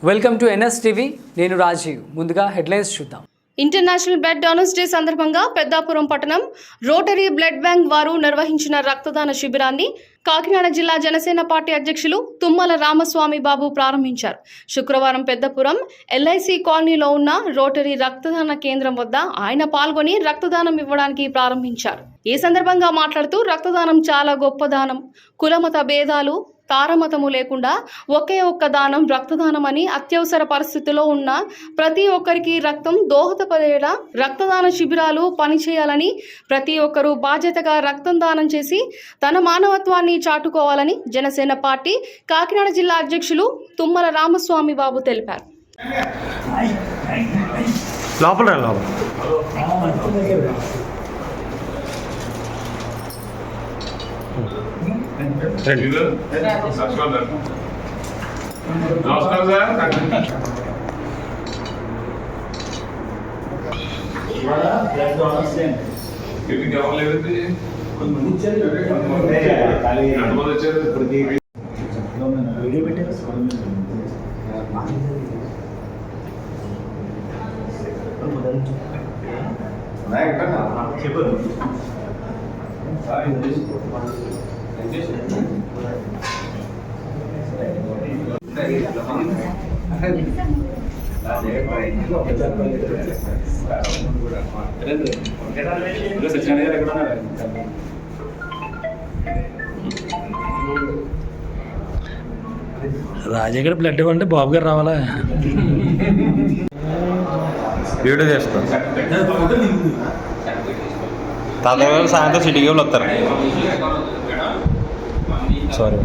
Welcome to NS TV. నేను రాజీవ్. ముందుగా headlines చూద్దాం. ఇంటర్నేషనల్ బ్లడ్ డోనర్స్ డే సందర్భంగా పెద్దాపురం పట్టణం రోటరీ బ్లడ్ బ్యాంక్ వారు నిర్వహించిన రక్తదాన శిబిరాన్ని కాకినాడ జిల్లా జనసేన పార్టీ అధ్యక్షులు తుమ్మల రామస్వామి బాబు ప్రారంభించారు. శుక్రవారం పెద్దపురం ఎల్ఐసి కాలనీలో ఉన్న రోటరీ రక్తదాన కేంద్రం వద్ద ఆయన పాల్గొని రక్తదానం ఇవ్వడానికి ప్రారంభించారు. ఈ సందర్భంగా మాట్లాడుతూ రక్తదానం చాలా గొప్ప దానం, కులమత భేదాలు తారమతము లేకుండా ఒకే ఒక్క దానం రక్తదానం అని, అత్యవసర పరిస్థితిలో ఉన్న ప్రతి ఒక్కరికి రక్తం దోహదపడేలా రక్తదాన శిబిరాలు పనిచేయాలని, ప్రతి ఒక్కరూ బాధ్యతగా రక్తం దానం చేసి తన మానవత్వాన్ని చాటుకోవాలని జనసేన పార్టీ కాకినాడ జిల్లా అధ్యక్షులు తుమ్మల రామస్వామి బాబు తెలిపారు. రాజగడ బ్లడ్ ఇవ్వండి, బాబు గారు రావాలా? వీడియో చేస్తాం. తాతగారు సాయంత్రం సిటీకి వాళ్ళు వస్తారు. సారీ.